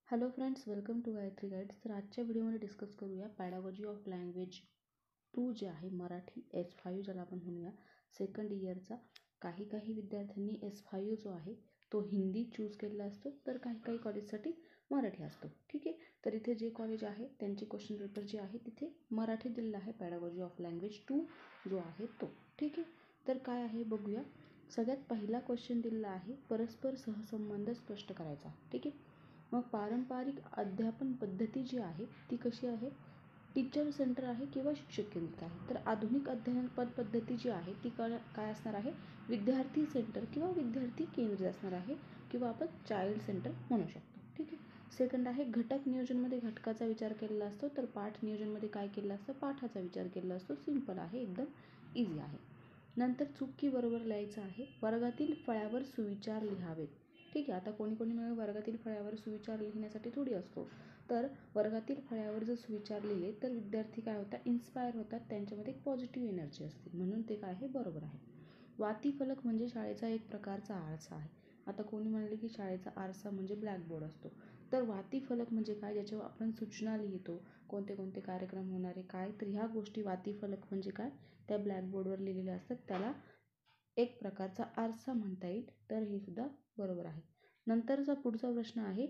Hello friends, welcome to Gayatri guides. तर आजच्या व्हिडिओमध्ये डिस्कस करूया पॅडागॉजी ऑफ लँग्वेज 2 जे आहे मराठी S5 ज्याला आपण म्हणूया सेकंड इयरचा. काही विद्यार्थ्यांनी S5 जो आहे तो हिंदी चूज केलेला असतो, तर काही कॉलेजसाठी मराठी असतो. ठीक आहे, तर इथे जे कॉलेज आहे त्यांचे क्वेश्चन पेपर जे आहे तिथे मराठी दिलेला आहे पॅडागॉजी ऑफ लँग्वेज 2 जो आहे तो. ठीक आहे, तर काय आहे बघूया. सगळ्यात पहिला क्वेश्चन दिलेला आहे परस्पर सहसंबंध स्पष्ट करायचा. ठीक आहे, मग पारंपरिक अध्यापन पद्धती जी आहे ती कशी आहे, टीचर सेंटर आहे किंवा शिक्षक केंद्रित आहे. तर आधुनिक अध्यापन पद्धती जी आहे ती काय असणार आहे, विद्यार्थी सेंटर किंवा विद्यार्थी केंद्रित असणार आहे, किंवा आपण चाइल्ड सेंटर म्हणू शकतो. ठीक आहे. सेकंड आहे घटक नियोजनमध्ये घटकाचा विचार केलेला असतो, तर पाठ नियोजनमध्ये काय केलेलं असतं, पाठाचा विचार केलेला असतो. सिंपल आहे, एकदम इझी आहे. नंतर चुकी बरोबर लिहायचं आहे. वर्गातील फळ्यावर सुविचार लिहावेत. ठीक आहे, आता कोणी वर्गातील फळ्यावर सुविचार लिहिण्यासाठी थोडी असतो, तर वर्गातील फळ्यावर जर सुविचार लिहिले तर विद्यार्थी काय होतात, इन्स्पायर होतात, त्यांच्यामध्ये एक पॉझिटिव्ह एनर्जी असते, म्हणून ते काय आहे, बरोबर आहे. वातीफलक म्हणजे शाळेचा एक प्रकारचा आरसा आहे. आता कोणी म्हणले की शाळेचा आरसा म्हणजे ब्लॅकबोर्ड असतो, तर वातीफलक म्हणजे काय, ज्याच्यावर आपण सूचना लिहितो, कोणते कोणते कार्यक्रम होणारे काय, तर ह्या गोष्टी वातीफलक म्हणजे काय, त्या ब्लॅकबोर्डवर लिहिलेल्या असतात, त्याला एक प्रकारचा आरसा म्हणता येईल. तर हे सुद्धा बरोबर आहे. नंतरचा पुढचा प्रश्न आहे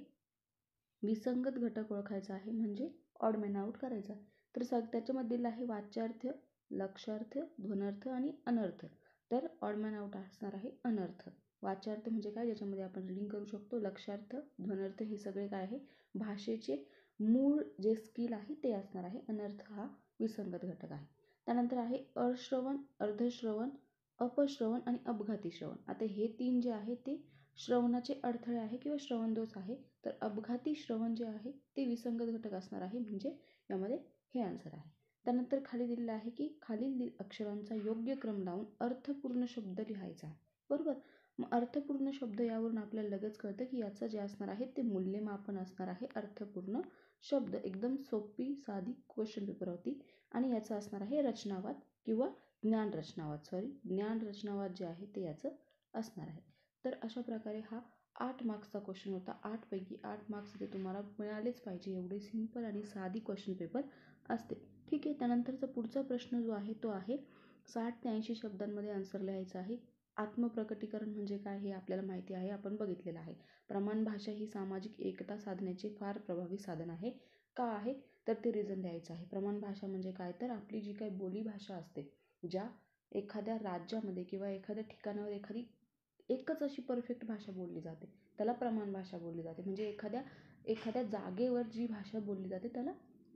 विसंगत घटक ओळखायचा आहे, म्हणजे ऑड मॅन आउट करायचा. तर त्याच्यामध्ये दिलं आहे वाच्यार्थ, लक्षार्थ, ध्वनार्थ आणि अनर्थ. तर ऑड मॅन आउट असणार आहे अनर्थ. वाच्यार्थ म्हणजे काय, ज्याच्यामध्ये आपण रीडिंग करू शकतो. लक्षार्थ, ध्वनार्थ हे सगळे काय आहे, भाषेचे मूळ जे स्किल आहे ते असणार आहे. अनर्थ हा विसंगत घटक आहे. त्यानंतर आहे अश्रवण, अर्धश्रवण, अपश्रवण आणि अपघाती श्रवण. आता हे तीन जे आहे ते श्रवणाचे अडथळे आहे किंवा श्रवणदोष आहे. तर अपघाती श्रवण जे आहे ते विसंगत घटक असणार आहे, म्हणजे यामध्ये हे आन्सर आहे. त्यानंतर खाली दिलेलं आहे की खालील अक्षरांचा योग्य क्रम लावून अर्थपूर्ण शब्द लिहायचा आहे. बरोबर, मग अर्थपूर्ण शब्द यावरून आपल्याला लगेच कळतं की याचं जे असणार आहे ते मूल्यमापन असणार आहे अर्थपूर्ण शब्द. एकदम सोपी साधी क्वेश्चन पेपर होती. आणि याचं असणार आहे रचनावाद किंवा ज्ञान रचनावाद जे आहे ते याचं असणार आहे. तर अशा प्रकारे हा 8 मार्क्सचा क्वेश्चन होता. 8पैकी 8 मार्क्स ते तुम्हाला मिळालेच पाहिजे, एवढे सिंपल आणि साधी क्वेश्चन पेपर असते. ठीक आहे, त्यानंतरचा पुढचा प्रश्न जो आहे तो आहे 60 ते 80 शब्दांमध्ये आन्सर लिहायचा आहे. आत्मप्रकटीकरण म्हणजे काय हे आपल्याला माहिती आहे, आपण बघितलेलं आहे. प्रमाण भाषा ही सामाजिक एकता साधण्याचे फार प्रभावी साधन आहे. का आहे, तर ते रिझन द्यायचं आहे. प्रमाण भाषा म्हणजे काय, तर आपली जी काही बोलीभाषा असते, ज्या एखाद्या राज्यामध्ये किंवा एखाद्या ठिकाणावर एकच अशी परफेक्ट भाषा बोलली जाते, त्याला प्रमाण भाषा बोलली जाते. म्हणजे एखाद्या जागेवर जी भाषा बोलली जाते त्याला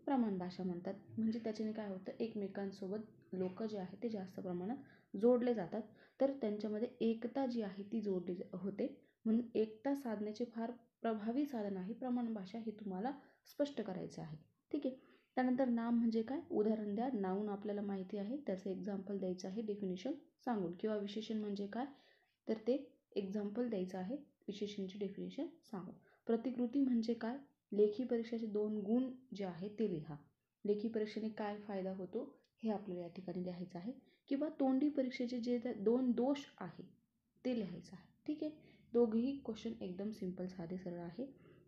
प्रमाण भाषा म्हणतात. म्हणजे त्याच्याने काय होतं, एकमेकांसोबत लोक जे आहे ते जास्त प्रमाणात जोडले जातात, तर त्यांच्यामध्ये एकता जी आहे ती जोडली होते. म्हणून एकता साधण्याचे फार प्रभावी साधन आहे प्रमाण भाषा, हे तुम्हाला स्पष्ट करायचे आहे. ठीक आहे, त्यानंतर नाम म्हणजे काय, उदाहरण द्या. नाऊन आपल्याला माहिती आहे, त्याचं एक्झाम्पल द्यायचं आहे डेफिनेशन सांगून. किंवा विशेषण म्हणजे काय, तर ते एक्झाम्पल द्यायचं आहे विशेषणची डेफिनेशन सांगून. प्रतिकृती म्हणजे काय, लेखी परीक्षेचे 2 गुण जे आहे ते लिहा. लेखी परीक्षेने काय फायदा होतो हे आपल्याला या ठिकाणी लिहायचं आहे. किंवा तोंडी परीक्षेचे जे 2 दोष आहे ते लिहायचं आहे. ठीक आहे, दोघेही क्वेश्चन एकदम सिंपल साधे सरळ आहे.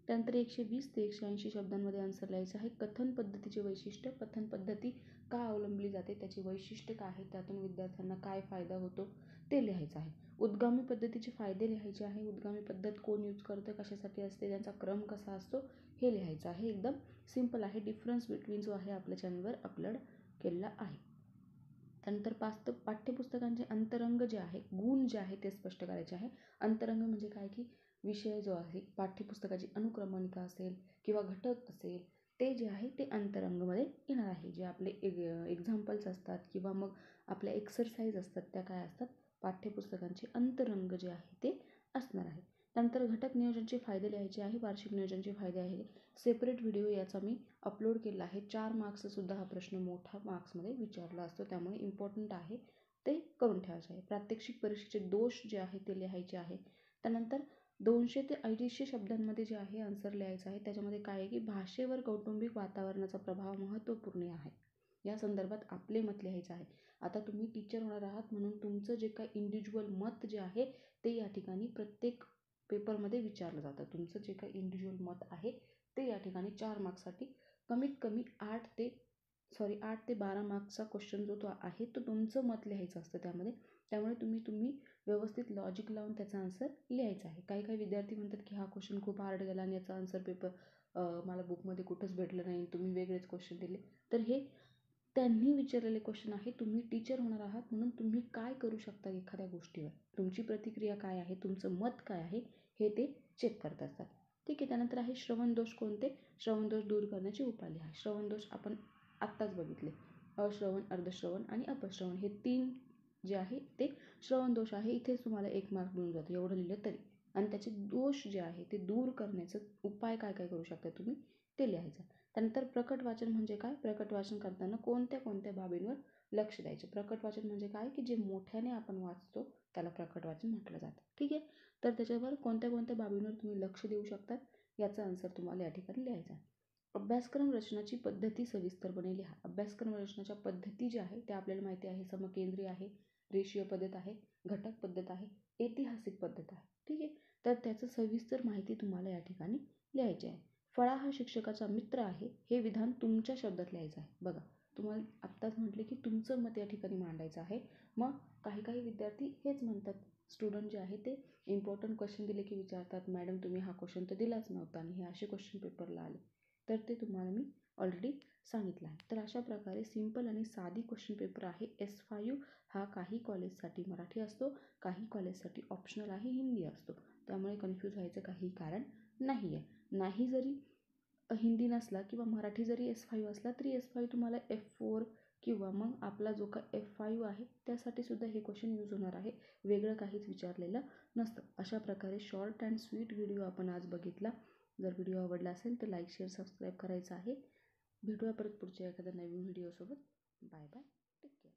त्यानंतर 120 ते 180 शब्दांमध्ये आन्सर लिहायचं आहे. कथन पद्धतीचे वैशिष्ट्य, कथन पद्धती का अवलंबली जाते, त्याचे वैशिष्ट्य काय आहे, त्यातून विद्यार्थ्यांना काय फायदा होतो ते लिहायचं आहे. उद्गामी पद्धतीचे फायदे लिहायचे आहे. उद्गामी पद्धत कोण यूज करतं, कशासाठी असते, त्यांचा क्रम कसा असतो हे लिहायचं आहे. एकदम सिंपल आहे. डिफरन्स बिटवीन जो आहे आपल्या चॅनलवर अपलोड केलेला आहे. त्यानंतर पाठ्यपुस्तकांचे अंतरंग जे आहे, गुण जे आहे ते स्पष्ट करायचे आहे. अंतरंग म्हणजे काय, की विषय जो आहे, पाठ्यपुस्तकाची अनुक्रमणिका असेल किंवा घटक असेल, ते जे आहे ते अंतरंगमध्ये येणार आहे. जे आपले एक्झाम्पल्स असतात किंवा मग आपल्या एक्सरसाइज असतात त्या काय असतात, पाठ्यपुस्तकांचे अंतरंग जे आहे ते असणार आहे. त्यानंतर घटक नियोजनचे फायदे लिहायचे आहे. वार्षिक नियोजनचे फायदे आहे, सेपरेट व्हिडिओ याचा मी अपलोड केला आहे. 4 मार्क्ससुद्धा हा प्रश्न मोठा मार्क्समध्ये विचारला असतो, त्यामुळे इम्पॉर्टंट आहे, ते करून ठेवायचे आहे. प्रात्यक्षिक परीक्षेचे दोष जे आहे ते लिहायचे आहे. त्यानंतर 200 ते 250 शब्दांमध्ये जे आहे आन्सर लिहायचं आहे. त्याच्यामध्ये काय आहे, की भाषेवर कौटुंबिक वातावरणाचा प्रभाव महत्त्वपूर्ण आहे, या संदर्भात आपले मत लिहायचं आहे. आता तुम्ही टीचर होणार आहात, म्हणून तुमचं जे काही इंडिव्हिज्युअल मत जे आहे ते या ठिकाणी प्रत्येक पेपरमध्ये विचारलं जातं. तुमचं जे काही इंडिव्हिज्युअल मत आहे ते या ठिकाणी 4 मार्क्ससाठी कमीत कमी 8 ते 12 मार्क्सचा क्वेश्चन जो तो आहे तो तुमचं मत लिहायचं असतं त्यामध्ये. त्यामुळे तुम्ही व्यवस्थित लॉजिक लावून त्याचा आन्सर लिहायचा आहे. काही काही विद्यार्थी म्हणतात की हा क्वेश्चन खूप हार्ड गेला आणि याचा आन्सर पेपर मला बुकमध्ये कुठंच भेटलं नाही, तुम्ही वेगळेच क्वेश्चन दिले. तर हे त्यांनी विचारलेले क्वेश्चन आहे. तुम्ही टीचर होणार आहात म्हणून तुम्ही काय करू शकता एखाद्या गोष्टीवर, तुमची प्रतिक्रिया काय आहे, तुमचं मत काय आहे, हे ते चेक करत असतात. ठीक आहे. त्यानंतर आहे श्रवणदोष. कोणते? श्रवणदोष दूर करण्याचे उपाय लिहा. श्रवणदोष आपण आत्ताच बघितले. अश्रवण, अर्धश्रवण आणि अपश्रवण हे 3 जे आहे ते श्रवणदोष आहे. इथेच तुम्हाला 1 मार्क मिळून जातो एवढं लिहिलं तरी. आणि त्याचे दोष जे आहे ते दूर करण्याचं उपाय काय काय करू शकता तुम्ही ते लिहायचं. त्यानंतर प्रकट वाचन म्हणजे काय? प्रकट वाचन करताना कोणत्या कोणत्या बाबींवर लक्ष द्यायचे. प्रकट वाचन म्हणजे काय की जे मोठ्याने आपण वाचतो त्याला प्रकट वाचन म्हटलं जातं. ठीक आहे. तर त्याच्यावर कोणत्या कोणत्या बाबींवर तुम्ही लक्ष देऊ शकता याचा आन्सर तुम्हाला या ठिकाणी लिहायचा. अभ्यासक्रम रचनाची पद्धती सविस्तरपणे लिहा. अभ्यासक्रम रचनाच्या पद्धती ज्या आहे त्या आपल्याला माहिती आहे. समकेंद्री आहे, रेषीय पद्धत आहे, घटक पद्धत आहे, ऐतिहासिक पद्धत आहे. ठीक आहे. तर त्याचं सविस्तर माहिती तुम्हाला या ठिकाणी लिहायची आहे. फळा हा शिक्षकाचा मित्र आहे हे विधान तुमच्या शब्दात लिहायचं आहे. बघा, तुम्हाला आत्ताच म्हटले की तुमचं मत या ठिकाणी मांडायचं आहे. मग काही काही विद्यार्थी हेच म्हणतात, स्टुडंट जे आहे ते इम्पॉर्टंट क्वेश्चन दिले की विचारतात, मॅडम तुम्ही हा क्वेश्चन तर दिलाच नव्हता आणि हे असे क्वेश्चन पेपरला आले. तर ते तुम्हाला मी ऑलरेडी सांगितलं आहे. तर अशा प्रकारे सिंपल आणि साधी क्वेश्चन पेपर आहे. S5 हा काही कॉलेजसाठी मराठी असतो, काही कॉलेजसाठी ऑप्शनल आहे, हिंदी असतो. त्यामुळे कन्फ्यूज व्हायचं काही कारण नाही आहे. नाही जरी हिंदी नसला किंवा मराठी जरी S5 असला तरी S5 तुम्हाला F4 किंवा मग आपला जो का F5 आहे त्यासाठी सुद्धा हे क्वेश्चन यूज होणार आहे. वेगळं काहीच विचारलेलं नसतं. अशा प्रकारे शॉर्ट अँड स्वीट व्हिडिओ आपण आज बघितला. जर व्हिडिओ आवडला असेल तर लाईक, शेअर, सबस्क्राईब करायचं आहे. भेटूया परत पुढच्या एखाद्या नवीन व्हिडिओसोबत. Bye bye. Take care.